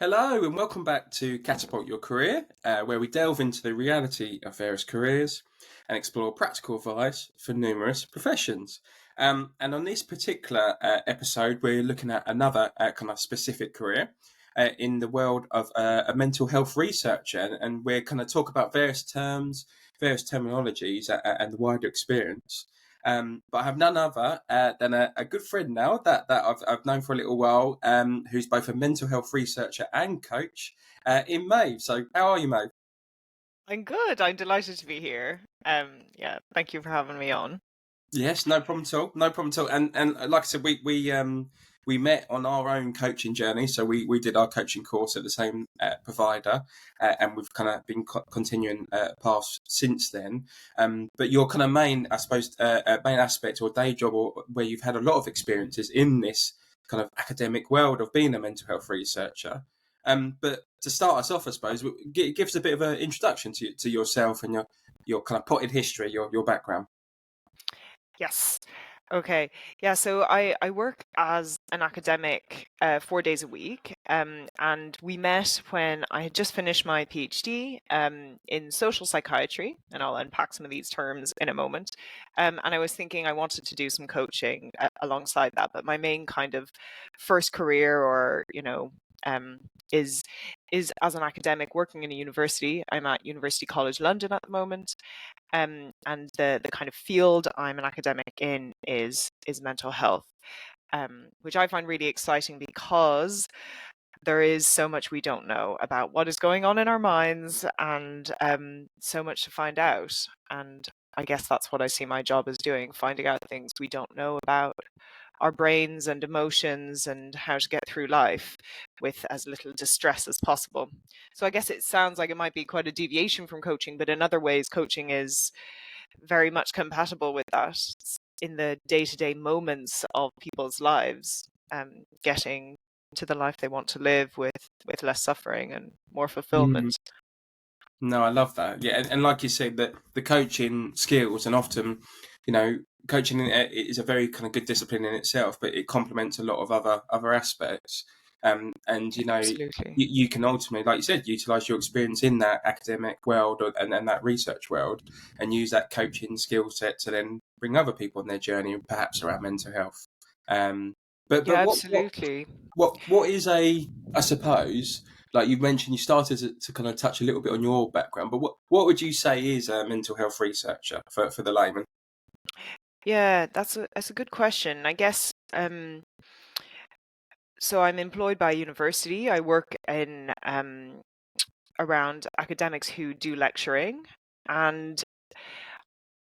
Hello, and welcome back to Catapult Your Career, where we delve into the reality of various careers and explore practical advice for numerous professions. And on this particular episode, we're looking at another kind of specific career in the world of a mental health researcher, and we're going to talk about various terms, various terminologies, and the wider experience. But I have none other than a good friend now that I've known for a little while, who's both a mental health researcher and coach in Maev. So, how are you, Maev? I'm good. I'm delighted to be here. Yeah, thank you for having me on. Yes, no problem at all. No problem at all. And like I said, we met on our own coaching journey. So we did our coaching course at the same provider, and we've kind of been continuing paths since then. But your kind of main, I suppose, main aspect or day job, or where you've had a lot of experiences in this kind of academic world of being a mental health researcher. But to start us off, I suppose, give us a bit of an introduction to yourself and your kind of potted history, your background. Yes. Okay. Yeah, so I work as an academic 4 days a week. And we met when I had just finished my PhD in social psychiatry, and I'll unpack some of these terms in a moment. And I was thinking I wanted to do some coaching alongside that, but my main kind of first career um, is is as an academic working in a university. I'm at University College London at the moment. And the kind of field I'm an academic in is mental health, which I find really exciting because there is so much we don't know about what is going on in our minds, and so much to find out. And I guess that's what I see my job as doing, finding out things we don't know about our brains and emotions and how to get through life with as little distress as possible. So I guess it sounds like it might be quite a deviation from coaching, but in other ways, coaching is very much compatible with that in the day-to-day moments of people's lives, getting to the life they want to live with less suffering and more fulfillment. No, I love that. Yeah, and like you said, that the coaching skills, and often, you know, coaching is a very kind of good discipline in itself, but it complements a lot of other aspects. And Absolutely. you can ultimately, like you said, utilize your experience in that academic world and that research world, and use that coaching skill set to then bring other people on their journey, perhaps around mental health. Um, but Yeah, what absolutely. what is I suppose, like you mentioned, you started to kind of touch a little bit on your background, but what would you say is a mental health researcher for the layman? Yeah, that's a good question. I guess so I'm employed by a university. I work in around academics who do lecturing. And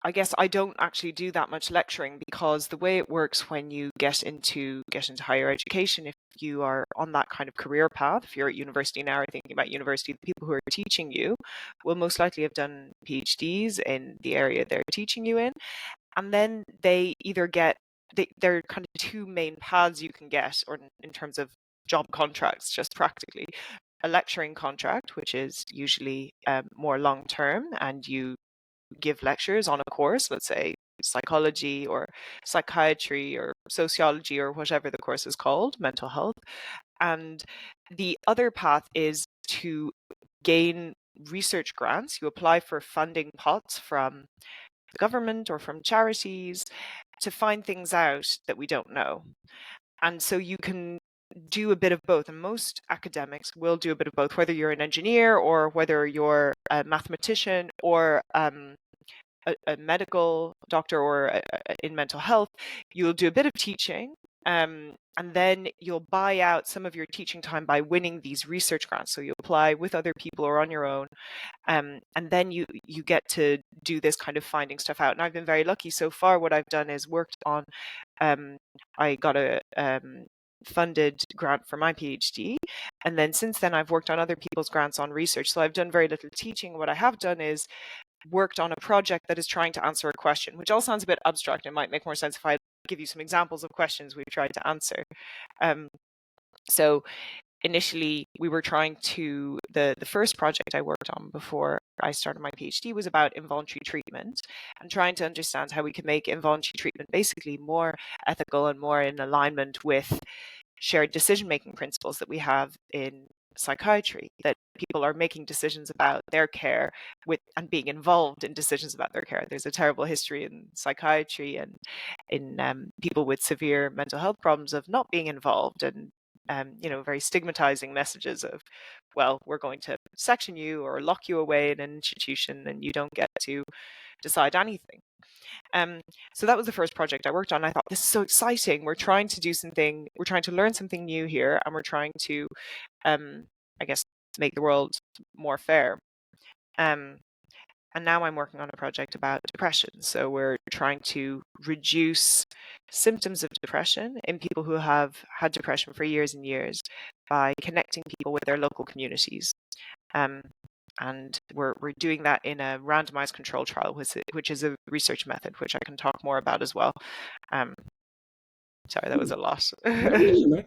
I guess I don't actually do that much lecturing because the way it works when you get into higher education, if you are on that kind of career path, if you're at university now or thinking about university, the people who are teaching you will most likely have done PhDs in the area they're teaching you in. And then they either there are kind of two main paths you can get, or in terms of job contracts, just practically. A lecturing contract, which is usually more long term, and you give lectures on a course, let's say psychology or psychiatry or sociology or whatever the course is called, mental health. And the other path is to gain research grants. You apply for funding pots from the government or from charities to find things out that we don't know. And so you can do a bit of both. And most academics will do a bit of both, whether you're an engineer or whether you're a mathematician or a medical doctor or in mental health. You'll do a bit of teaching. And then you'll buy out some of your teaching time by winning these research grants. So you apply with other people or on your own, and then you get to do this kind of finding stuff out. And I've been very lucky so far. What I've done is worked on. I got a funded grant for my PhD, and then since then I've worked on other people's grants on research. So I've done very little teaching. What I have done is worked on a project that is trying to answer a question, which all sounds a bit abstract. It might make more sense if I give you some examples of questions we've tried to answer. Um, so initially we were trying to, the first project I worked on before I started my PhD was about involuntary treatment, and trying to understand how we can make involuntary treatment basically more ethical and more in alignment with shared decision-making principles that we have in psychiatry, that people are making decisions about their care and being involved in decisions about their care. There's a terrible history in psychiatry and in people with severe mental health problems of not being involved, and very stigmatizing messages of, well, we're going to section you or lock you away in an institution and you don't get to decide anything. So that was the first project I worked on. I thought, this is so exciting. We're trying to learn something new here, and we're trying to, I guess, make the world more fair. And now I'm working on a project about depression. So we're trying to reduce symptoms of depression in people who have had depression for years and years by connecting people with their local communities. And we're doing that in a randomized control trial, which is a research method, which I can talk more about as well. Sorry, that was a lot. No,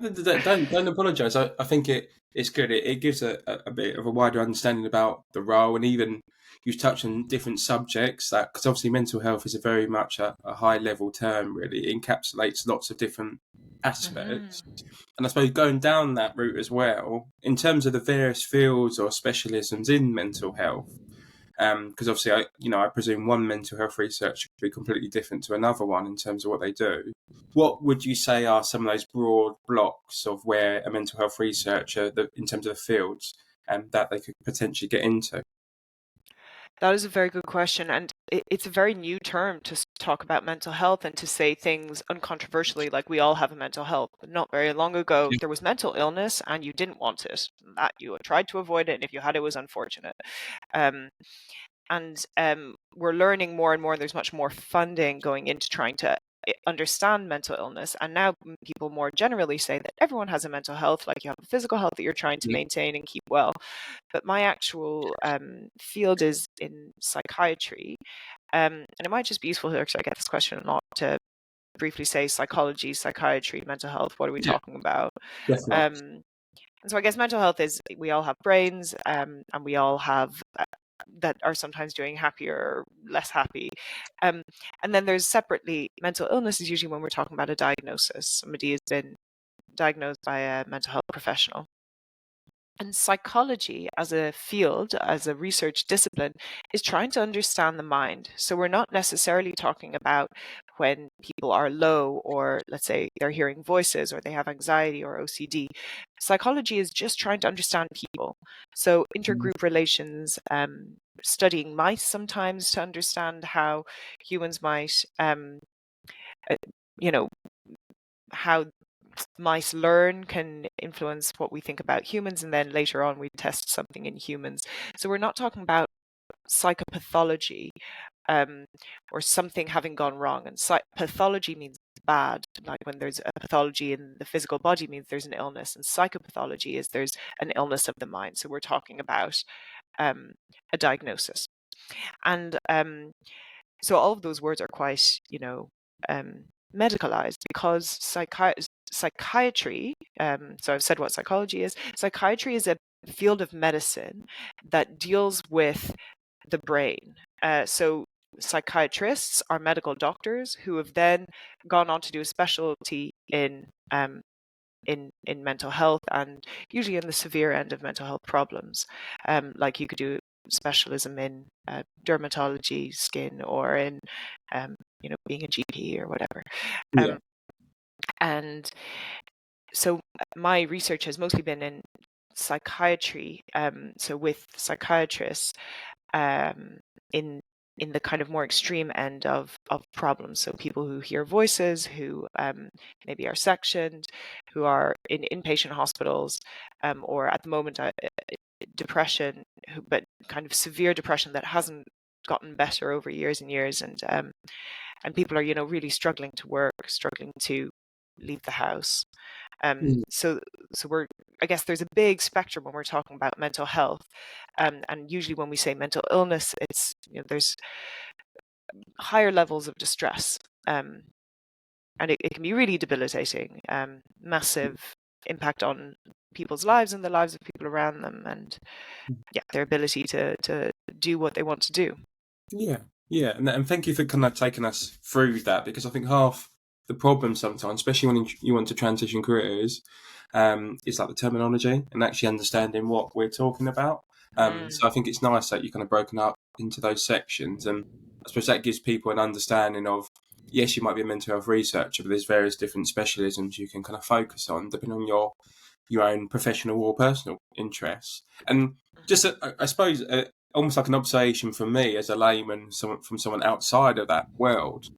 don't apologise. I think it's good. It gives a bit of a wider understanding about the role, and even you've touched on different subjects. That because obviously mental health is a very much a high level term. Really, it encapsulates lots of different aspects. And I suppose going down that route as well, in terms of the various fields or specialisms in mental health, because obviously I presume one mental health researcher could be completely different to another one in terms of what they do. What would you say are some of those broad blocks of where a mental health researcher, in terms of the fields, that they could potentially get into? That is a very good question. And it's a very new term to talk about mental health and to say things uncontroversially, like we all have a mental health. But not very long ago, there was mental illness and you didn't want it. That you tried to avoid it. And if you had it, it was unfortunate. And we're learning more and more. There's much more funding going into trying to understand mental illness. And now people more generally say that everyone has a mental health, like you have a physical health that you're trying to maintain and keep well. But my actual field is in psychiatry. And it might just be useful here, because I get this question a lot, to briefly say psychology, psychiatry, mental health. What are we talking about? Definitely. And so I guess mental health is, we all have brains, and we all have that are sometimes doing happier or less happy. And then there's separately, mental illness is usually when we're talking about a diagnosis. Somebody has been diagnosed by a mental health professional. And psychology as a field, as a research discipline, is trying to understand the mind. So we're not necessarily talking about when people are low, or let's say they're hearing voices, or they have anxiety or OCD. Psychology is just trying to understand people. So intergroup relations, studying mice sometimes to understand how humans might, how mice learn can influence what we think about humans, and then later on we test something in humans. So we're not talking about psychopathology, or something having gone wrong. And pathology means bad, like when there's a pathology in the physical body means there's an illness, and psychopathology is there's an illness of the mind. So we're talking about a diagnosis. And so all of those words are quite, medicalized, because psychiatry, so I've said what psychology is. Psychiatry is a field of medicine that deals with the brain. So psychiatrists are medical doctors who have then gone on to do a specialty in mental health, and usually in the severe end of mental health problems. Like you could do specialism in dermatology, skin, or in being a GP or whatever. Yeah. And so my research has mostly been in psychiatry, so with psychiatrists, in the kind of more extreme end of problems. So people who hear voices, who maybe are sectioned, who are in inpatient hospitals, or at the moment depression, but kind of severe depression that hasn't gotten better over years and years, and people are really struggling to work, struggling to leave the house. So I guess there's a big spectrum when we're talking about mental health, and usually when we say mental illness, it's there's higher levels of distress, and it can be really debilitating, massive impact on people's lives and the lives of people around them, and their ability to do what they want to do. Yeah, and thank you for kind of taking us through that, because I think half the problem sometimes, especially when you want to transition careers, is like the terminology and actually understanding what we're talking about. Mm. So I think it's nice that you're kind of broken up into those sections, and I suppose that gives people an understanding of, yes, you might be a mental health researcher, but there's various different specialisms you can kind of focus on depending on your own professional or personal interests. And just, I suppose, almost like an observation from me as a layman, from someone outside of that world.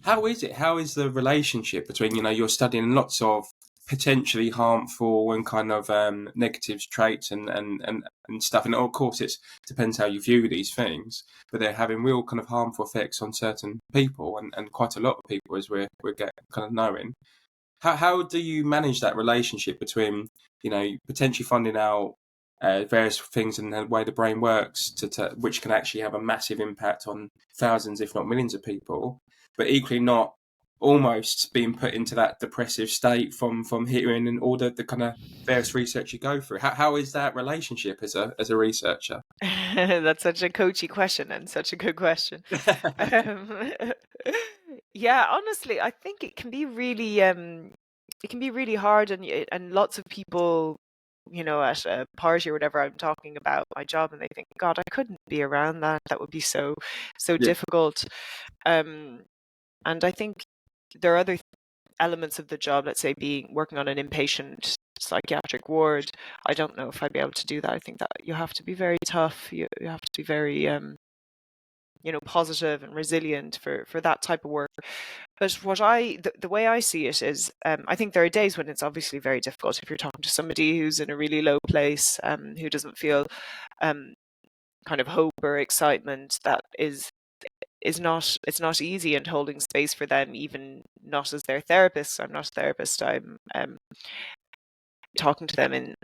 How is it? How is the relationship between, you're studying lots of potentially harmful and kind of negative traits and stuff, and of course it depends how you view these things, but they're having real kind of harmful effects on certain people and quite a lot of people, as we're kind of knowing. How do you manage that relationship between, potentially finding out various things and the way the brain works, which can actually have a massive impact on thousands, if not millions of people, but equally not almost being put into that depressive state from hearing and all the kind of various research you go through? How is that relationship as a researcher? That's such a coachy question and such a good question. Um, yeah, honestly, I think it can be really hard, and lots of people, at a party or whatever, I'm talking about my job, and they think, God, I couldn't be around that. That would be so Yeah. difficult. Um, and I think there are other elements of the job, let's say working on an inpatient psychiatric ward. I don't know if I'd be able to do that. I think that you have to be very tough. You have to be very positive and resilient for that type of work. But the way I see it is, I think there are days when it's obviously very difficult if you're talking to somebody who's in a really low place, who doesn't feel um, kind of hope or excitement. That is not it's not easy, and holding space for them, even not as their therapist. I'm not a therapist. I'm talking to them in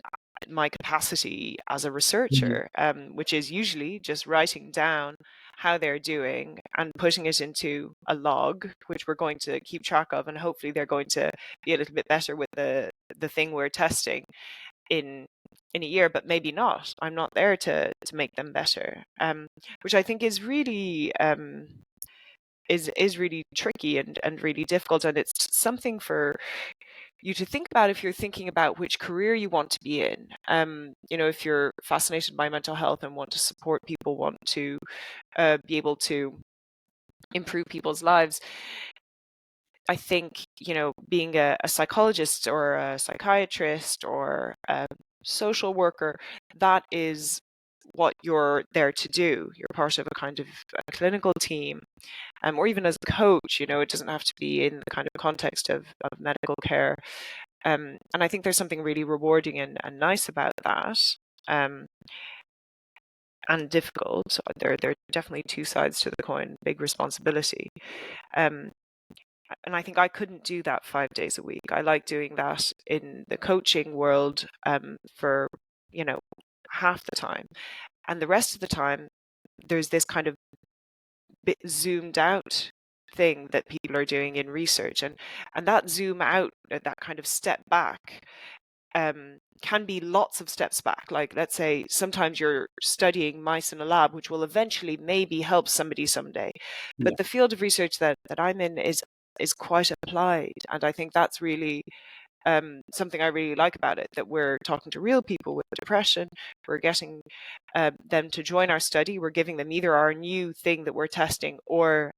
my capacity as a Mhm. researcher, which is usually just writing down how they're doing and putting it into a log, which we're going to keep track of, and hopefully they're going to be a little bit better with the thing we're testing in a year, but maybe not. I'm not there to make them better, which I think is really is really tricky and really difficult, and it's something for you to think about if you're thinking about which career you want to be in. If you're fascinated by mental health and want to support people, want to be able to improve people's lives, I think, being a psychologist or a psychiatrist or a social worker, that is what you're there to do. You're part of a kind of a clinical team, or even as a coach. It doesn't have to be in the kind of context of medical care. And I think there's something really rewarding and nice about that, um, and difficult. So there are definitely two sides to the coin, big responsibility. Um, and I think I couldn't do that 5 days a week. I like doing that in the coaching world, for, half the time. And the rest of the time, there's this kind of bit zoomed out thing that people are doing in research. And that zoom out, that kind of step back, can be lots of steps back. Like, let's say sometimes you're studying mice in a lab, which will eventually maybe help somebody someday. Yeah. But the field of research that I'm in is quite applied, and I think that's really something I really like about it. That we're talking to real people with depression. We're getting them to join our study. We're giving them either our new thing that we're testing or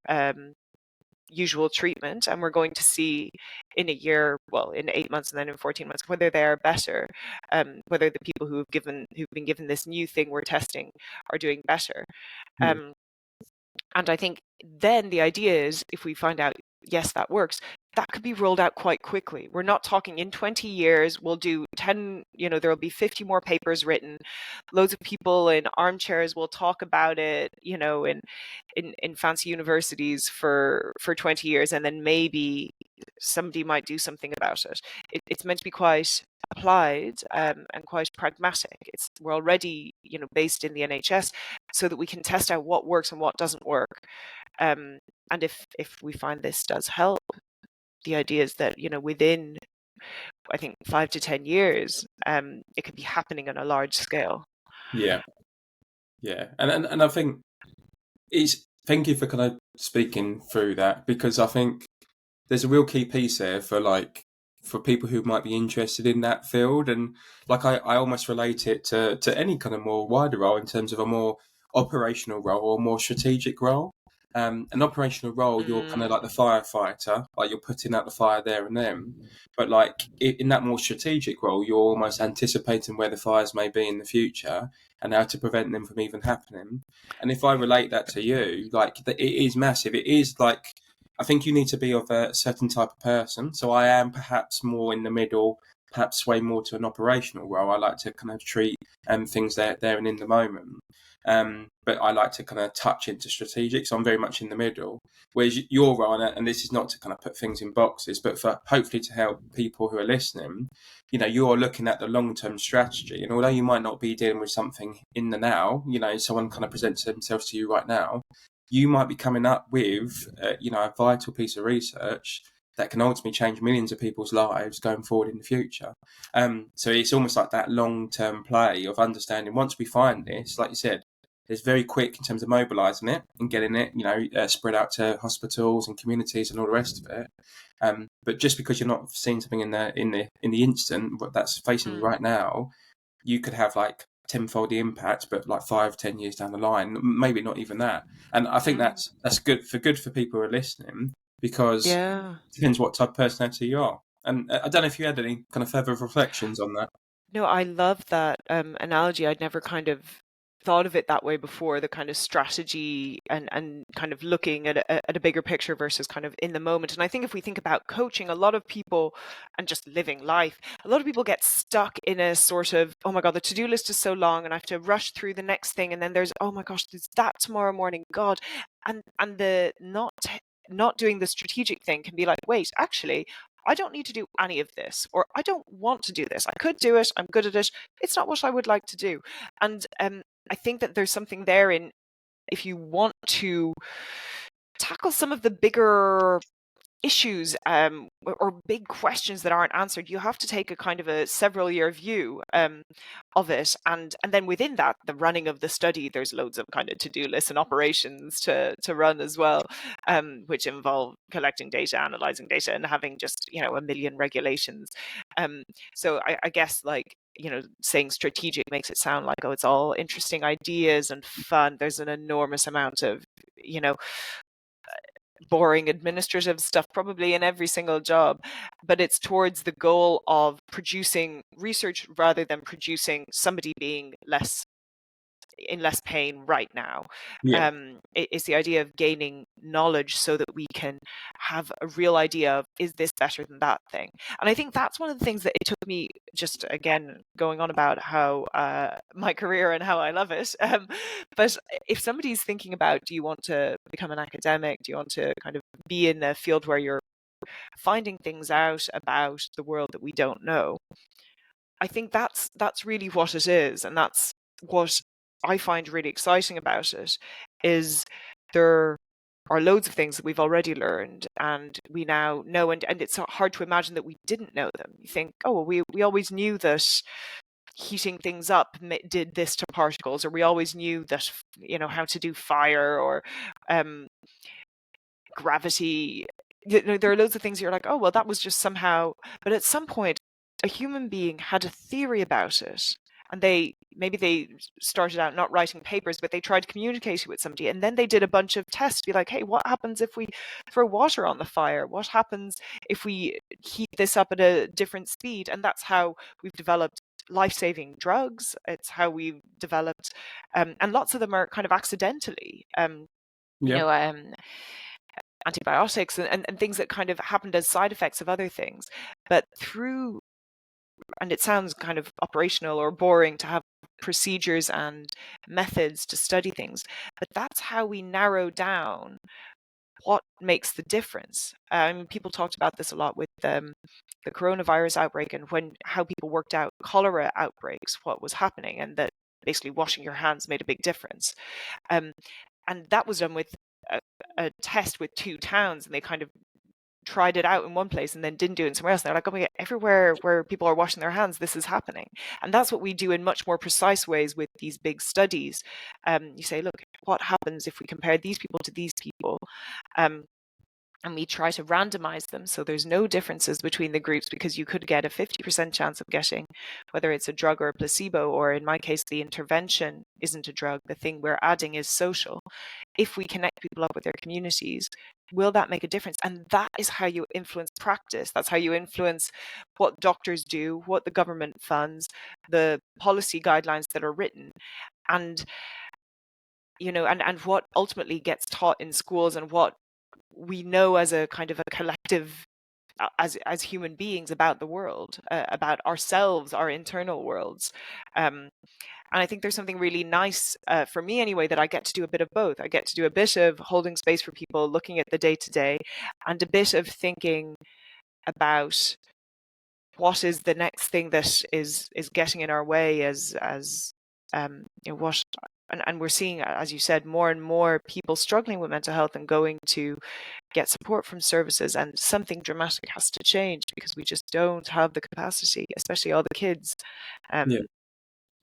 usual treatment, and we're going to see in a year, well, in 8 months and then in 14 months, whether they are better, whether the people who've been given this new thing we're testing are doing better. Yeah. um, and I think then the idea is, if we find out, yes, that works, that could be rolled out quite quickly. We're not talking in 20 years, we'll do 10, there'll be 50 more papers written. Loads of people in armchairs will talk about it, in fancy universities for 20 years, and then maybe somebody might do something about it. It's meant to be quite applied, and quite pragmatic. We're already, based in the NHS, so that we can test out what works and what doesn't work. And if we find this does help, the idea is that, within, I think, 5 to 10 years, it could be happening on a large scale. Yeah. Yeah. And I think thank you for kind of speaking through that, because I think there's a real key piece there for for people who might be interested in that field. And I almost relate it to any kind of more wider role in terms of a more operational role or more strategic role. An operational role, you're kind of like the Mm, firefighter, like you're putting out the fire there and then. But in that more strategic role, you're almost anticipating where the fires may be in the future and how to prevent them from even happening. And if I relate that to you, it is massive. It is like, I think you need to be of a certain type of person. So I am perhaps more in the middle, perhaps sway more to an operational role. I like to kind of treat things there and in the moment. But I like to kind of touch into strategic. So I'm very much in the middle. Whereas your role, and this is not to kind of put things in boxes, but for hopefully to help people who are listening, you're looking at the long-term strategy. And although you might not be dealing with something in the now, someone kind of presents themselves to you right now, you might be coming up with, a vital piece of research that can ultimately change millions of people's lives going forward in the future. So it's almost like that long-term play of understanding. Once we find this, like you said, it's very quick in terms of mobilising it and getting it, spread out to hospitals and communities and all the rest of it. But just because you're not seeing something in the instant that's facing you mm, right now, you could have like tenfold the impact, but like 5-10 years down the line, maybe not even that. And I think mm. that's good for people who are listening, because Yeah. it depends what type of personality you are. And I don't know if you had any kind of further reflections on that. No, I love that analogy. I'd never kind of thought of it that way before, the kind of strategy and kind of looking at a bigger picture versus kind of in the moment. And I think if we think about coaching, a lot of people and just living life, a lot of people get stuck in a sort of, oh my God, the to-do list is so long and I have to rush through the next thing. And then there's, oh my gosh, there's that tomorrow morning, God. And the not doing the strategic thing can be like, wait, actually, I don't need to do any of this, or I don't want to do this. I could do it. I'm good at it. It's not what I would like to do. And I think that there's something there in, if you want to tackle some of the bigger issues or big questions that aren't answered, you have to take a kind of a several year view of it, and then within that, the running of the study, there's loads of kind of to-do lists and operations to run as well, which involve collecting data, analyzing data, and having just a million regulations. So I guess, like, saying strategic makes it sound like, oh, it's all interesting ideas and fun. There's an enormous amount of boring administrative stuff probably in every single job, but it's towards the goal of producing research rather than producing somebody being in less pain right now. Yeah, It's the idea of gaining knowledge so that we can have a real idea of, is this better than that thing? And I think that's one of the things that it took me, just again going on about how my career and how I love it. But if somebody's thinking about, do you want to become an academic? Do you want to kind of be in a field where you're finding things out about the world that we don't know? I think that's really what it is, and that's what I find really exciting about it, is there are loads of things that we've already learned and we now know, and it's hard to imagine that we didn't know them. You think, oh, well, we always knew that heating things up did this to particles, or we always knew that how to do fire, or um, gravity. There are loads of things you're like, oh, well, that was just somehow. But at some point, a human being had a theory about it, and maybe they started out not writing papers, but they tried to communicate it with somebody, and then they did a bunch of tests to be like, hey, what happens if we throw water on the fire? What happens if we heat this up at a different speed? And that's how we've developed life-saving drugs. It's how we've developed, and lots of them are kind of accidentally. You yeah, know, antibiotics and things that kind of happened as side effects of other things. But and it sounds kind of operational or boring to have procedures and methods to study things, but that's how we narrow down what makes the difference. People talked about this a lot with the coronavirus outbreak, and how people worked out cholera outbreaks, what was happening, and that basically washing your hands made a big difference. Um, and that was done with a test with 2 towns, and they kind of tried it out in one place and then didn't do it somewhere else. And they're like, oh my God, everywhere where people are washing their hands, this is happening. And that's what we do in much more precise ways with these big studies. You say, look, what happens if we compare these people to these people? and we try to randomize them so there's no differences between the groups, because you could get a 50% chance of getting, whether it's a drug or a placebo, or in my case, the intervention isn't a drug, the thing we're adding is social. If we connect people up with their communities, will that make a difference? And that is how you influence practice. That's how you influence what doctors do, what the government funds, the policy guidelines that are written. And and what ultimately gets taught in schools, and what we know as a kind of a collective, as human beings, about the world, about ourselves, our internal worlds. And I think there's something really nice, for me anyway, that I get to do a bit of both. I get to do a bit of holding space for people, looking at the day to day, and a bit of thinking about what is the next thing that is getting in our way, what. And we're seeing, as you said, more and more people struggling with mental health and going to get support from services, and something dramatic has to change, because we just don't have the capacity, especially all the kids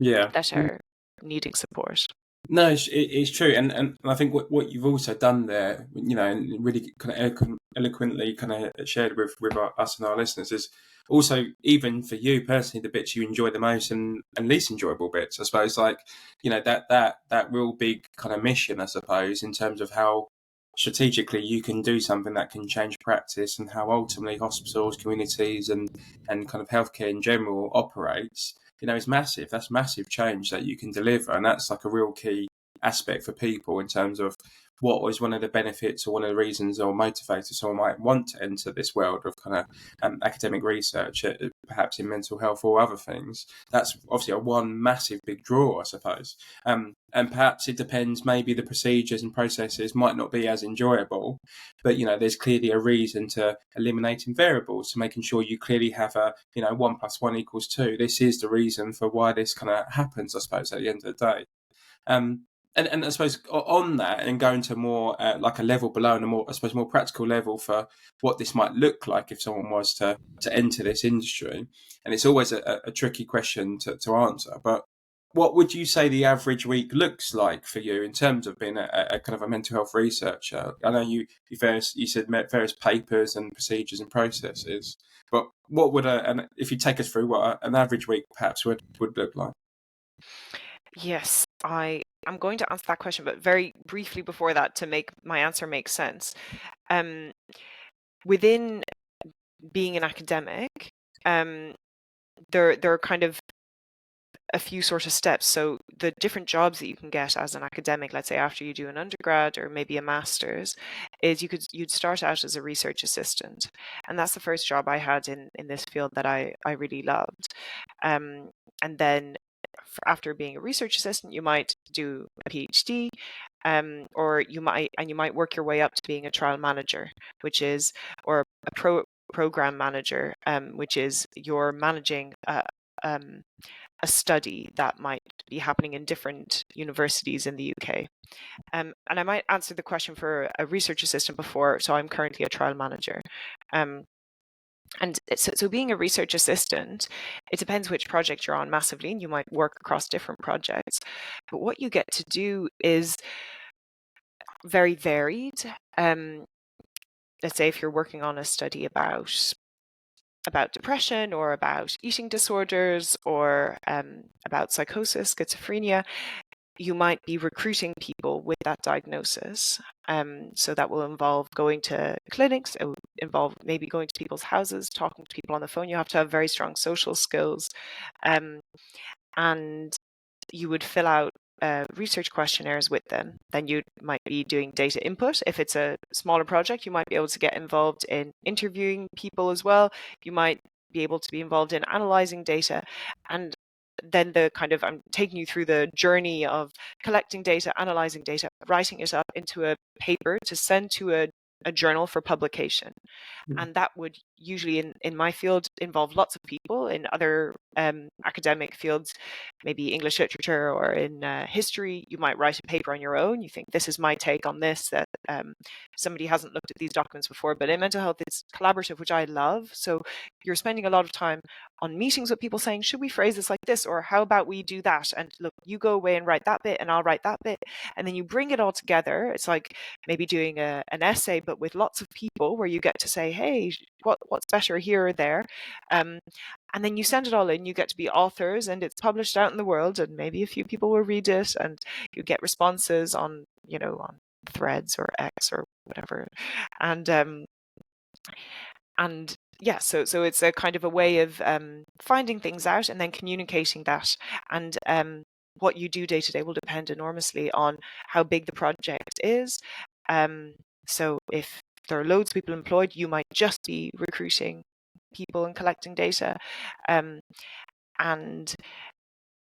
Yeah. that are needing support. No, it's true, and I think what you've also done there, and really kind of eloquently kind of shared with us and our listeners, is also, even for you personally, the bits you enjoy the most and least enjoyable bits, I suppose, like that real big kind of mission, I suppose, in terms of how strategically you can do something that can change practice, and how ultimately hospitals, communities, and kind of healthcare in general operates. Is massive. That's massive change that you can deliver, and that's like a real key aspect for people in terms of what was one of the benefits or one of the reasons or motivators someone might want to enter this world of kind of academic research, perhaps in mental health or other things. That's obviously a one massive big draw, I suppose. And perhaps it depends, maybe the procedures and processes might not be as enjoyable, but there's clearly a reason to eliminating variables, to making sure you clearly have a 1 + 1 = 2. This is the reason for why this kind of happens, I suppose, at the end of the day. And I suppose on that, and going to more like a level below, and a more, I suppose, more practical level for what this might look like if someone was to enter this industry. And it's always a tricky question to answer, but what would you say the average week looks like for you in terms of being a kind of a mental health researcher? I know you said various papers and procedures and processes, but what would if you take us through what an average week perhaps would look like? Yes, I'm going to answer that question, but very briefly before that, to make my answer make sense. Within being an academic, there are kind of a few sort of steps. So the different jobs that you can get as an academic, let's say after you do an undergrad or maybe a master's, is you'd start out as a research assistant, and that's the first job I had in this field that I really loved. And then after being a research assistant, you might do a PhD, or you might work your way up to being a trial manager, or a program manager, which is you're managing a study that might be happening in different universities in the UK. And I might answer the question for a research assistant before, so I'm currently a trial manager. And so being a research assistant, it depends which project you're on massively, and you might work across different projects. But what you get to do is very varied. Let's say if you're working on a study about depression, or about eating disorders, or about psychosis, schizophrenia, you might be recruiting people with that diagnosis. So that will involve going to clinics, it will involve maybe going to people's houses, talking to people on the phone. You have to have very strong social skills. And you would fill out research questionnaires with them. Then you might be doing data input. If it's a smaller project, you might be able to get involved in interviewing people as well. You might be able to be involved in analyzing data. And then I'm taking you through the journey of collecting data, analyzing data, writing it up into a paper to send to a journal for publication. And that would usually, in my field, involve lots of people. In other academic fields, maybe English literature or in history, you might write a paper on your own. You think, this is my take on this, that somebody hasn't looked at these documents before. But in mental health, it's collaborative, which I love. So you're spending a lot of time on meetings with people saying, should we phrase this like this? Or how about we do that? And look, you go away and write that bit and I'll write that bit. And then you bring it all together. It's like maybe doing an essay, but with lots of people where you get to say, hey, what's better here or there? And then you send it all in, you get to be authors, and it's published out in the world, and maybe a few people will read it, and you get responses on, on Threads or X or whatever. And yeah, so it's a kind of a way of finding things out and then communicating that. And what you do day to day will depend enormously on how big the project is. So if there are loads of people employed, you might just be recruiting people and collecting data. And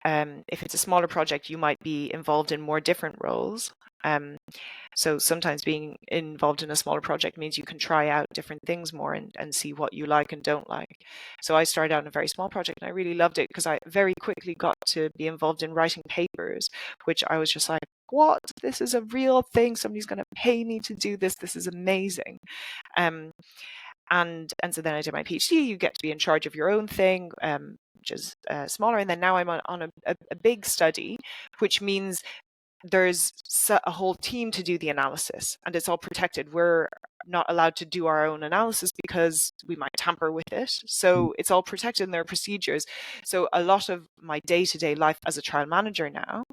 if it's a smaller project, you might be involved in more different roles. So sometimes being involved in a smaller project means you can try out different things more and see what you like and don't like. So I started out in a very small project and I really loved it because I very quickly got to be involved in writing papers, which I was just like, what? This is a real thing. Somebody's going to pay me to do this. This is amazing. And so then I did my PhD. You get to be in charge of your own thing, which is smaller. And then now I'm on a big study, which means there's a whole team to do the analysis, and it's all protected. We're not allowed to do our own analysis because we might tamper with it. So it's all protected, and there are procedures. So a lot of my day-to-day life as a trial manager now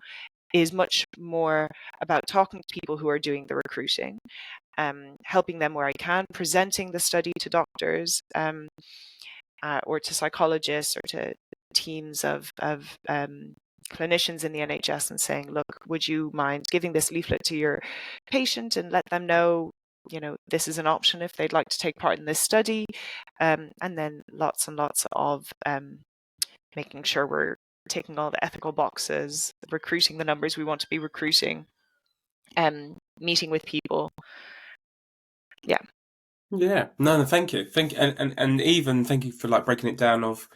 is much more about talking to people who are doing the recruiting, helping them where I can, presenting the study to doctors or to psychologists or to teams of clinicians in the NHS and saying, look, would you mind giving this leaflet to your patient and let them know, this is an option if they'd like to take part in this study. And then lots and lots of making sure we're taking all the ethical boxes, recruiting the numbers we want to be recruiting, meeting with people. Yeah. Yeah, no, thank you, and even thank you for like breaking it down. Of,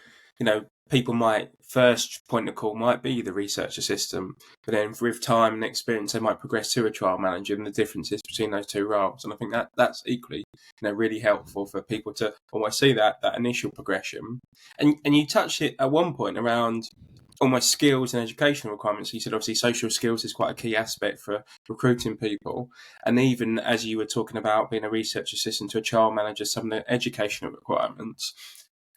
people might first point of call might be the research assistant, but then with time and experience, they might progress to a trial manager, and the differences between those two roles. And I think that's equally, really helpful for people to almost see that initial progression. And you touched it at one point around almost skills and educational requirements. You said obviously social skills is quite a key aspect for recruiting people. And even as you were talking about being a research assistant to a child manager, some of the educational requirements,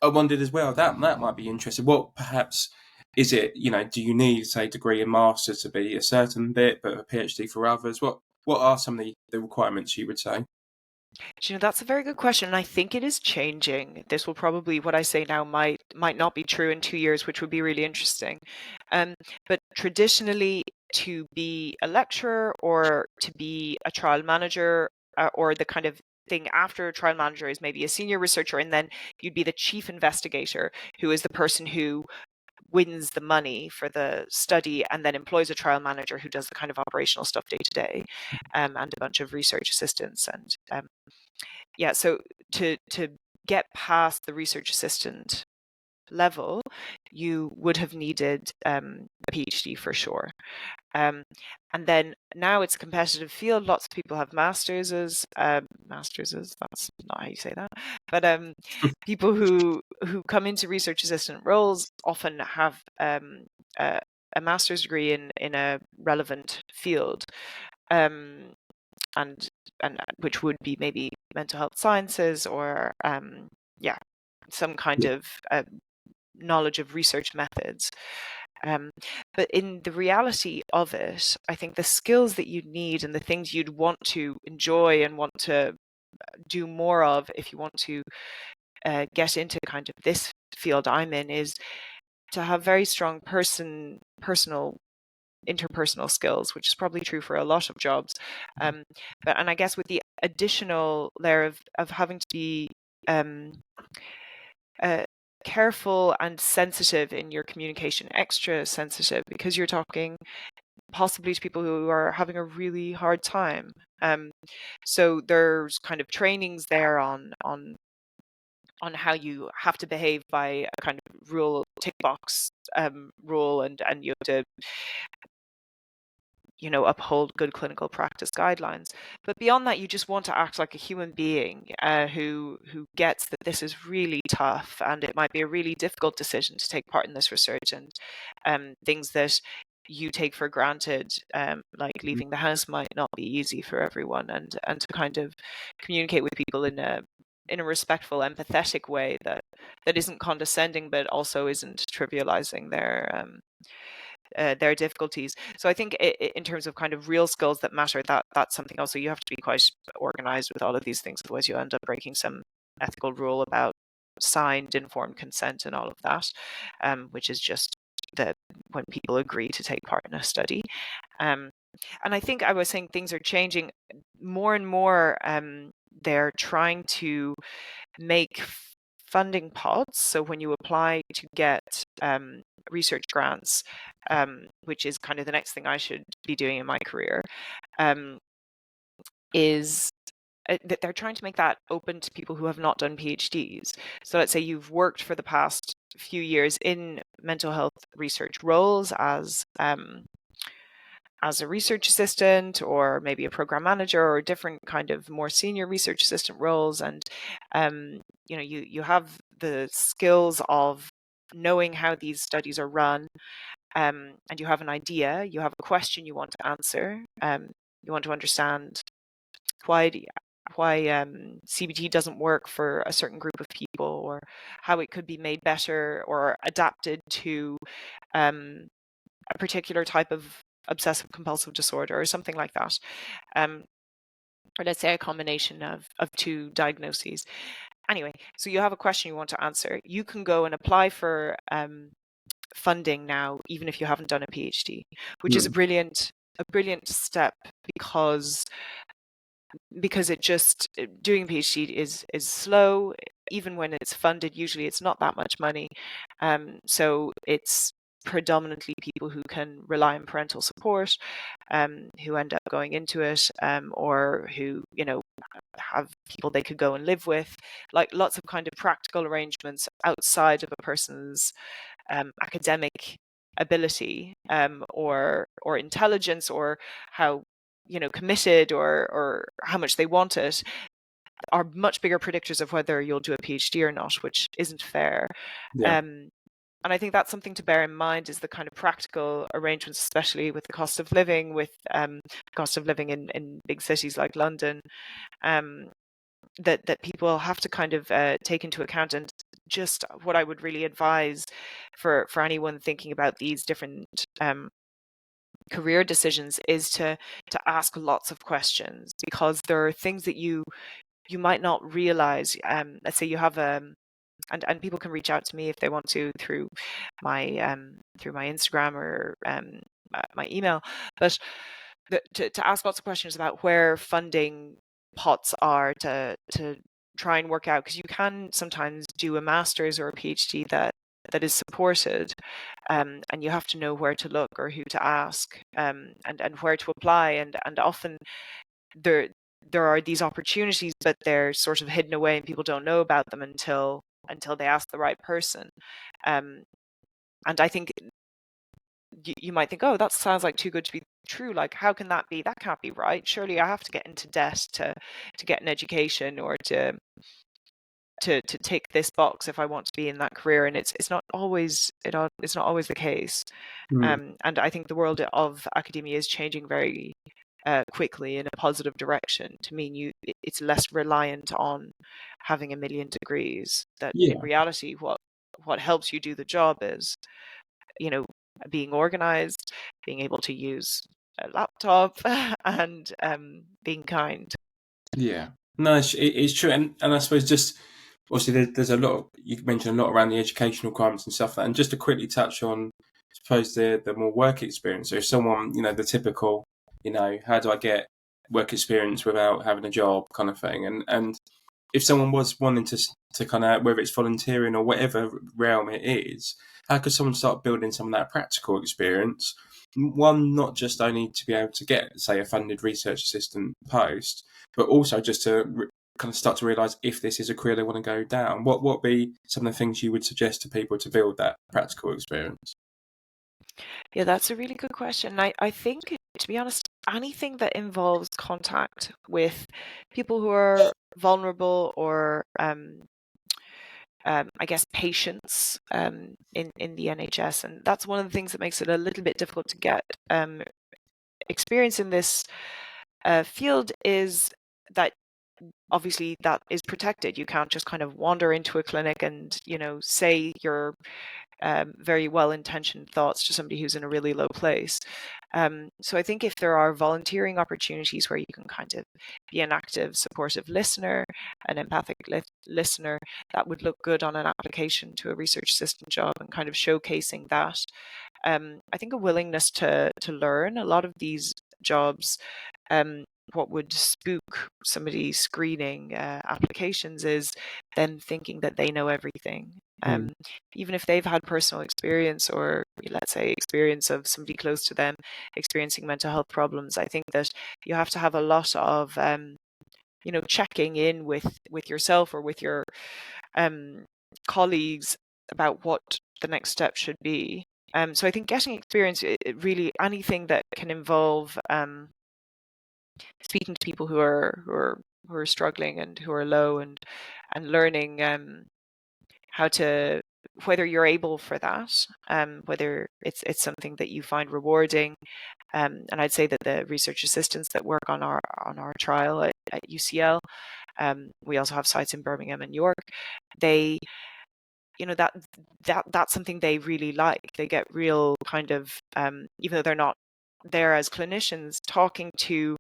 I wondered as well, that might be interesting. What perhaps is it, do you need, say, degree and master to be a certain bit, but a PhD for others? What are some of the requirements you would say? That's a very good question. And I think it is changing. This will probably, what I say now might not be true in 2 years, which would be really interesting. But traditionally, to be a lecturer or to be a trial manager or the kind of thing after a trial manager is maybe a senior researcher, and then you'd be the chief investigator, who is the person who wins the money for the study and then employs a trial manager who does the kind of operational stuff day to day, and a bunch of research assistants. And yeah, so to get past the research assistant level, you would have needed a PhD for sure. And then now it's a competitive field. Lots of people have masterses. That's not how you say that. But people who come into research assistant roles often have a master's degree in a relevant field, and which would be maybe mental health sciences or some kind Yeah. of knowledge of research methods. But in the reality of it, I think the skills that you'd need and the things you'd want to enjoy and want to do more of if you want to get into kind of this field I'm in is to have very strong personal interpersonal skills, which is probably true for a lot of jobs. And I guess with the additional layer of having to be careful and sensitive in your communication, extra sensitive, because you're talking possibly to people who are having a really hard time. So there's kind of trainings there on how you have to behave by a kind of rule, tick box rule, and you have to uphold good clinical practice guidelines. But beyond that, you just want to act like a human being who gets that this is really tough and it might be a really difficult decision to take part in this research, and things that you take for granted, like leaving the house, might not be easy for everyone, and to kind of communicate with people in a respectful, empathetic way that isn't condescending, but also isn't trivializing their difficulties. So I think in terms of kind of real skills that matter, that's something else. So you have to be quite organized with all of these things, otherwise you end up breaking some ethical rule about signed informed consent and all of that, which is just that when people agree to take part in a study. And I think I was saying things are changing more and more. They're trying to make funding pots. So when you apply to get research grants, which is kind of the next thing I should be doing in my career, is that they're trying to make that open to people who have not done PhDs. So let's say you've worked for the past few years in mental health research roles as a research assistant, or maybe a program manager, or different kind of more senior research assistant roles, and you have the skills of knowing how these studies are run, and you have an idea, you have a question you want to answer, you want to understand why CBT doesn't work for a certain group of people, or how it could be made better or adapted to a particular type of obsessive compulsive disorder or something like that, or let's say a combination of two diagnoses. Anyway, so you have a question you want to answer, you can go and apply for funding now, even if you haven't done a PhD, which is a brilliant step, because it just, doing a PhD is slow. Even when it's funded, usually it's not that much money, so it's predominantly people who can rely on parental support, who end up going into it, or who have people they could go and live with, like lots of kind of practical arrangements outside of a person's academic ability, or intelligence, or how committed or how much they want it, are much bigger predictors of whether you'll do a PhD or not, which isn't fair. Yeah. And I think that's something to bear in mind, is the kind of practical arrangements, especially with the cost of living, in big cities like London, that people have to kind of take into account. And just what I would really advise for anyone thinking about these different career decisions is to ask lots of questions, because there are things that you might not realize. Let's say you have and people can reach out to me if they want to, through my Instagram or my email, but to ask lots of questions about where funding pots are, to try and work out, because you can sometimes do a master's or a PhD that is supported, and you have to know where to look or who to ask, and where to apply, and often there are these opportunities, but they're sort of hidden away and people don't know about them until they ask the right person. And I think you might think, oh, that sounds like too good to be true. Like, how can that be? That can't be right. Surely I have to get into debt to get an education, or to tick this box if I want to be in that career. And it's not always the case. And I think the world of academia is changing very quickly in a positive direction, to mean it's less reliant on having a million degrees. That in reality, what helps you do the job is being organized, being able to use a laptop, and being kind. Yeah, no, it's true, and I suppose just obviously there's a lot. You mentioned a lot around the educational requirements and stuff like that, and just to quickly touch on, I suppose the more work experience. So if someone, the typical, how do I get work experience without having a job kind of thing, and if someone was wanting to kind of, whether it's volunteering or whatever realm it is, how could someone start building some of that practical experience? One, not just only to be able to get, say, a funded research assistant post, but also just to kind of start to realise if this is a career they want to go down. What would be some of the things you would suggest to people to build that practical experience? Yeah, that's a really good question. I think to be honest, anything that involves contact with people who are vulnerable or I guess patients in the NHS, and that's one of the things that makes it a little bit difficult to get experience in this field, is that obviously that is protected. You can't just kind of wander into a clinic and, say your very well-intentioned thoughts to somebody who's in a really low place. So I think if there are volunteering opportunities where you can kind of be an active, supportive listener, an empathic listener, that would look good on an application to a research assistant job, and kind of showcasing that. I think a willingness to learn. A lot of these jobs, what would spook somebody screening applications is them thinking that they know everything. Mm. Even if they've had personal experience, or let's say experience of somebody close to them experiencing mental health problems, I think that you have to have a lot of checking in with yourself or with your colleagues about what the next step should be. So I think getting experience, it really, anything that can involve speaking to people who are struggling and who are low, and learning how to, whether you're able for that, whether it's something that you find rewarding. And I'd say that the research assistants that work on our trial at UCL, we also have sites in Birmingham and York. They, that's something they really like. They get real kind of, even though they're not there as clinicians, talking to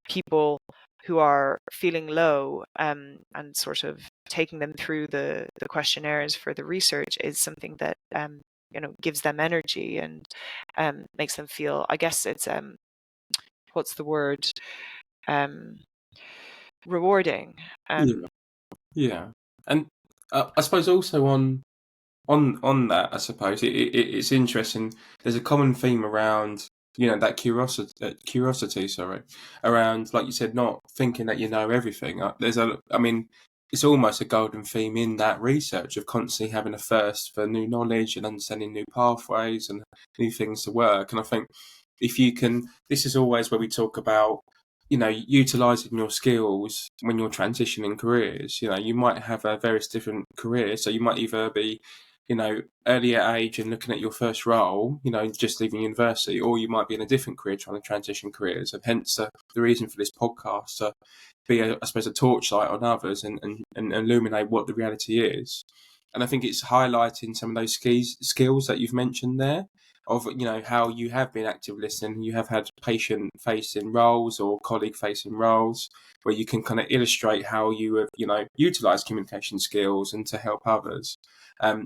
people who are feeling low, and sort of taking them through the questionnaires for the research, is something that gives them energy and makes them feel, I guess it's what's the word, rewarding. Yeah. And I suppose also on that, I suppose it's interesting. There's a common theme around that curiosity, around, like you said, not thinking that you know everything. I mean, it's almost a golden theme in that research of constantly having a thirst for new knowledge and understanding new pathways and new things to work. And I think if you can, this is always where we talk about utilizing your skills when you're transitioning careers. You might have a various different careers, so you might either be early at age and looking at your first role, just leaving university, or you might be in a different career trying to transition careers. And hence the reason for this podcast, to be, I suppose, a torchlight on others and illuminate what the reality is. And I think it's highlighting some of those skills that you've mentioned there, of how you have been active listening, you have had patient facing roles or colleague facing roles, where you can kind of illustrate how you have utilized communication skills and to help others.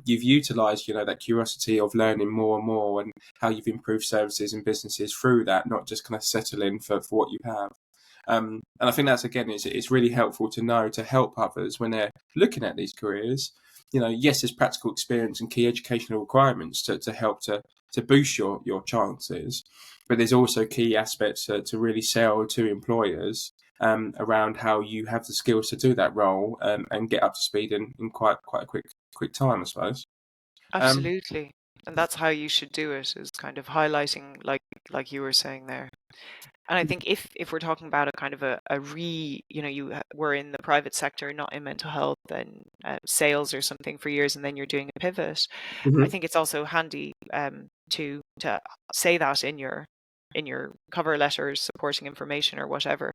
You've utilized that curiosity of learning more and more, and how you've improved services and businesses through that, not just kind of settling for what you have. And I think that's, again, it's really helpful to know, to help others when they're looking at these careers. Yes, there's practical experience and key educational requirements to help to boost your chances, but there's also key aspects to really sell to employers around how you have the skills to do that role, and get up to speed in quite a quick time, I suppose. Absolutely. And that's how you should do it, is kind of highlighting, like you were saying there. And I think if we're talking about a kind of you were in the private sector, not in mental health, and sales or something for years, and then you're doing a pivot, I think it's also handy to say that in your cover letters, supporting information or whatever.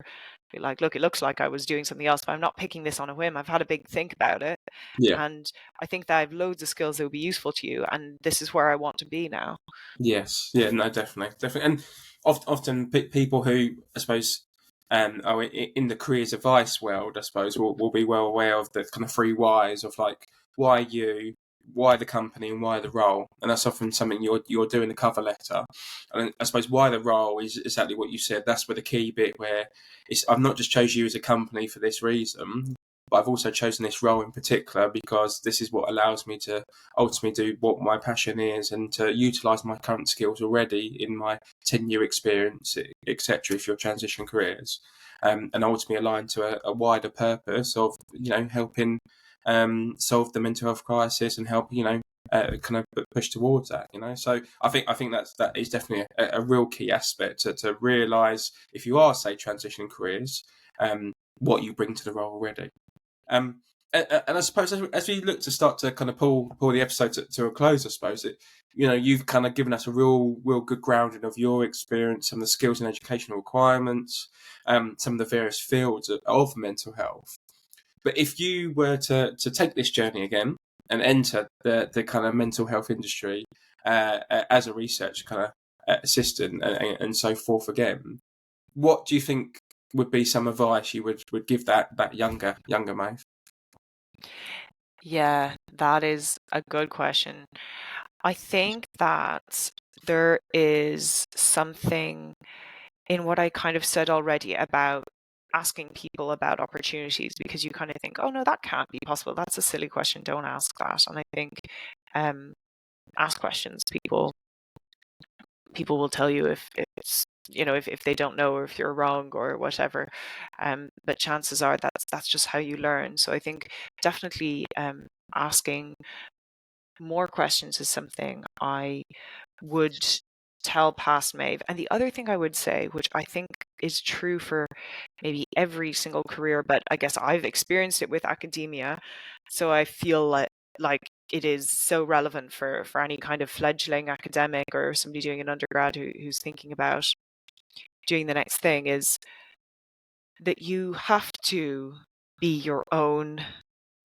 Be like, look, it looks like I was doing something else, but I'm not picking this on a whim. I've had a big think about it, Yeah. and I think that I have loads of skills that will be useful to you, and this is where I want to be now. Yes. Yeah. No. Definitely. And often people who, I suppose, are in the careers advice world, I suppose, will be well aware of the kind of three whys of, like, why you, why the company, and why the role. And that's often something you're doing the cover letter. And I suppose why the role is exactly what you said. That's where the key bit, where I've not just chosen you as a company for this reason, but I've also chosen this role in particular because this is what allows me to ultimately do what my passion is, and to utilise my current skills already in my 10-year experience, etc. If you're transition careers, and ultimately aligned to a wider purpose of helping solve the mental health crisis, and help kind of push towards that, So I think that is definitely a real key aspect to realise if you are, say, transitioning careers, what you bring to the role already. And I suppose as we look to start to kind of pull the episode to a close, I suppose you've kind of given us a real good grounding of your experience, some of the skills and educational requirements, some of the various fields of mental health. But if you were to take this journey again and enter the kind of mental health industry as a research kind of assistant and so forth again, what do you think would be some advice you would give that younger Maev? Yeah, that is a good question. I think that there is something in what I kind of said already about asking people about opportunities, because you kind of think, oh no, that can't be possible. That's a silly question. Don't ask that. And I think ask questions. People will tell you if it's, if they don't know, or if you're wrong or whatever. But chances are that's just how you learn. So I think definitely asking more questions is something I would tell past Maev. And the other thing I would say, which I think is true for maybe every single career, but I guess I've experienced it with academia, so I feel like it is so relevant for any kind of fledgling academic or somebody doing an undergrad who's thinking about doing the next thing, is that you have to be your own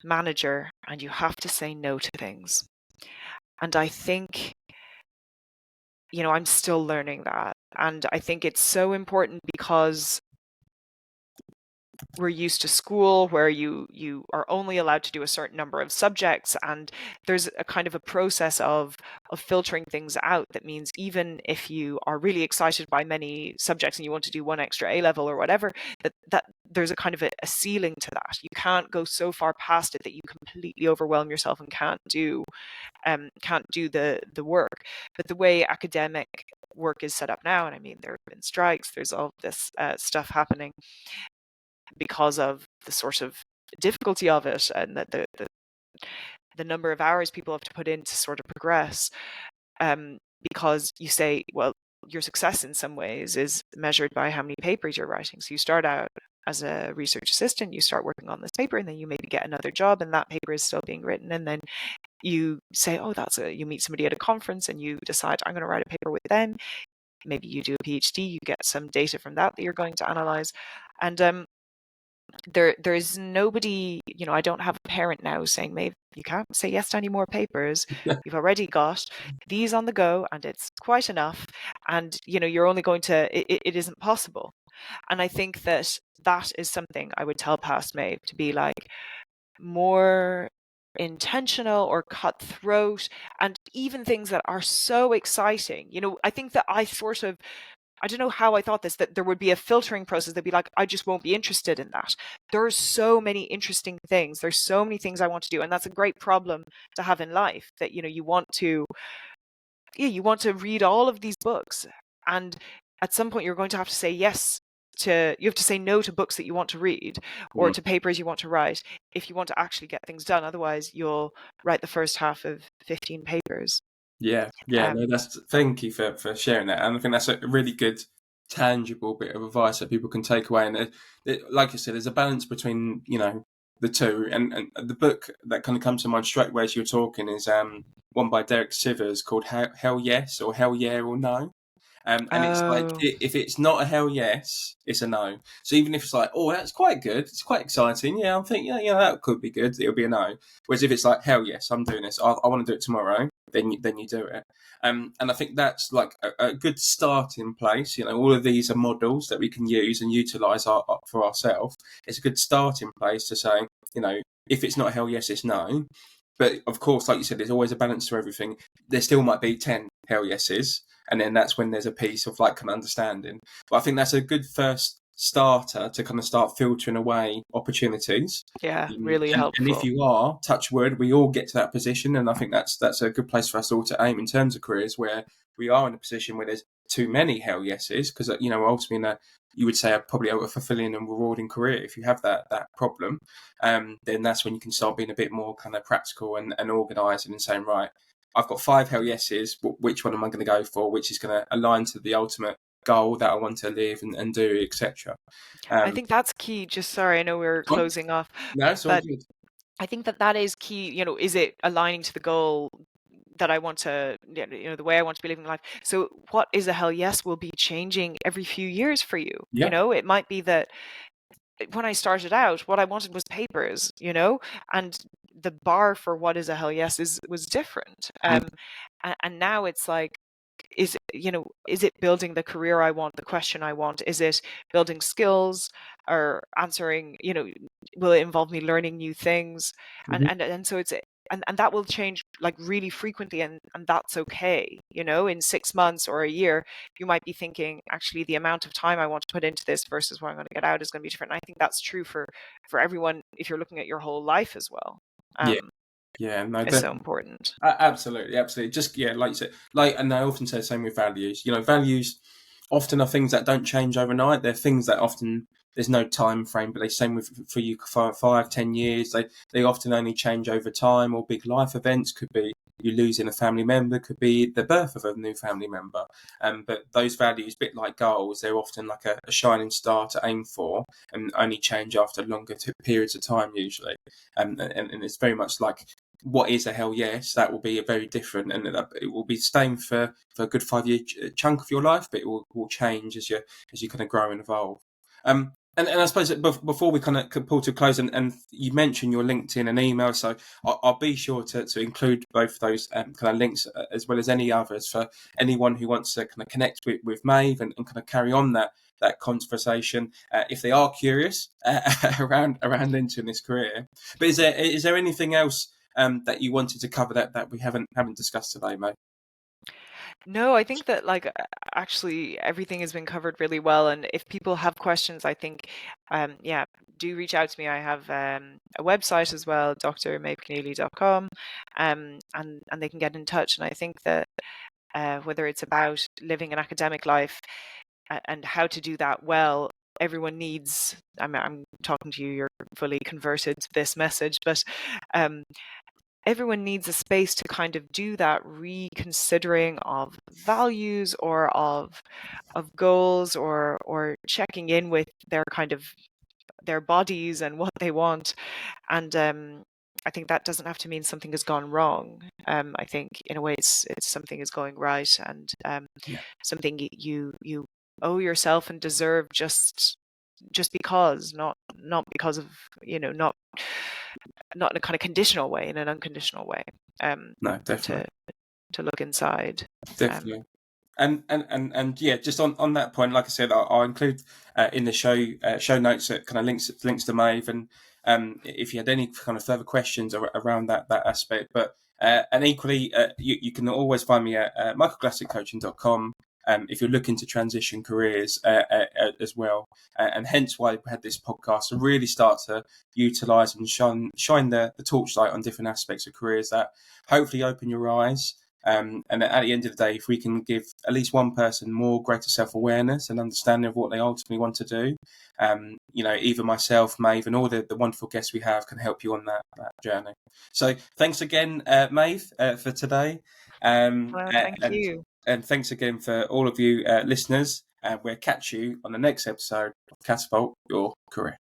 manager and you have to say no to things. And I think, I'm still learning that. And I think it's so important because we're used to school where you are only allowed to do a certain number of subjects, and there's a kind of a process of filtering things out. That means even if you are really excited by many subjects and you want to do one extra A level or whatever, that there's a kind of a ceiling to that. You can't go so far past it that you completely overwhelm yourself and can't do the work. But the way academic work is set up now, and I mean, there have been strikes, there's all this stuff happening because of the sort of difficulty of it, and that the number of hours people have to put in to sort of progress. Because you say, well, your success in some ways is measured by how many papers you're writing. So you start out as a research assistant, you start working on this paper, and then you maybe get another job and that paper is still being written. And then you say, oh, you meet somebody at a conference and you decide, I'm going to write a paper with them. Maybe you do a PhD, you get some data from that you're going to analyze. And there's nobody, I don't have a parent now saying, Maev, you can't say yes to any more papers. You've already got these on the go and it's quite enough. And, you're only going to, it isn't possible. And I think that is something I would tell past Maev, to be like more intentional or cutthroat, and even things that are so exciting. I think that I don't know how I thought this, that there would be a filtering process that'd be like, I just won't be interested in that. There's so many interesting things. There's so many things I want to do. And that's a great problem to have in life, that, you want to read all of these books. And at some point you're going to have to say yes you have to say no to books that you want to read or to papers you want to write if you want to actually get things done. Otherwise you'll write the first half of 15 papers. Yeah. No, thank you for sharing that, and I think that's a really good, tangible bit of advice that people can take away. And like you said, there's a balance between the two. And the book that kind of comes to mind straight away as you're talking is one by Derek Sivers called Hell Yes, or Hell Yeah or No. And it's like, if it's not a hell yes, it's a no. So even if it's like, oh, that's quite good, it's quite exciting, yeah, I'm thinking, yeah, that could be good, it'll be a no. Whereas if it's like, hell yes, I'm doing this, I want to do it tomorrow, then you do it. And I think that's like a good starting place. All of these are models that we can use and utilise for ourselves. It's a good starting place to say, if it's not a hell yes, it's no. But of course, like you said, there's always a balance to everything. There still might be 10 hell yeses, and then that's when there's a piece of like kind of understanding. But I think that's a good first starter to kind of start filtering away opportunities. Yeah, really helpful. And if you are, touch wood, we all get to that position, and I think that's a good place for us all to aim in terms of careers, where we are in a position where there's too many hell yeses, because ultimately you would say probably a fulfilling and rewarding career. If you have that problem, then that's when you can start being a bit more kind of practical and organised and saying, right, I've got 5 hell yeses. Which one am I going to go for? Which is going to align to the ultimate goal that I want to live and do, etc. I think that's key. Just sorry, I know we're closing off, No, it's all but good. I think that is key. Is it aligning to the goal that I want to, the way I want to be living life? So what is a hell yes will be changing every few years for you. Yeah. It might be that when I started out, what I wanted was papers, and the bar for what is a hell yes was different. And now it's like, is it building the career I want, the question I want? Is it building skills or answering, will it involve me learning new things? And so it's, and that will change like really frequently, and that's okay. In 6 months or a year, you might be thinking, actually, the amount of time I want to put into this versus what I'm going to get out is going to be different. And I think that's true for everyone if you're looking at your whole life as well. Yeah, no, It's so important. absolutely. Just like you said, and I often say the same with values. Values often are things that don't change overnight. They're things that often there's no time frame, but they same with for you for 5-10 years. They often only change over time, or big life events. Could be you losing a family member, could be the birth of a new family member. But those values, bit like goals, they're often like a shining star to aim for, and only change after longer periods of time usually. And it's very much like, what is a hell yes? That will be a very different, and it will be staying for a good 5-year chunk of your life, but it will change as you kind of grow and evolve. And I suppose before we kind of pull to a close, and you mentioned your LinkedIn and email, so I'll be sure to include both those kind of links, as well as any others, for anyone who wants to kind of connect with Maev and kind of carry on that conversation, if they are curious around entering this career. But is there anything else that you wanted to cover that we haven't discussed today, Maev? No, I think that actually everything has been covered really well. And if people have questions, I think, yeah, do reach out to me. I have a website as well, drmaevconneely.com, and they can get in touch. And I think that whether it's about living an academic life and how to do that well, everyone needs. I'm talking to you. You're fully converted to this message, but everyone needs a space to kind of do that reconsidering of values or of goals, or checking in with their kind of their bodies and what they want. And I think that doesn't have to mean something has gone wrong. I think in a way it's something is going right, and something you owe yourself and deserve, just because, not because of, not in a kind of conditional way, in an unconditional way. No, definitely. To look inside. Definitely. And yeah, just on that point, like I said, I'll include in the show notes kind of links to Maev, and if you had any kind of further questions around that aspect. But and equally, you can always find me at michaelglassickcoaching.com. If you're looking to transition careers as well, and hence why we had this podcast, to really start to utilise and shine the torchlight on different aspects of careers that hopefully open your eyes. And at the end of the day, if we can give at least one person more greater self-awareness and understanding of what they ultimately want to do, either myself, Maev, and all the wonderful guests we have can help you on that journey. So thanks again, Maev, for today. Well, thank you. And thanks again for all of you listeners. And we'll catch you on the next episode of Catapult Your Career.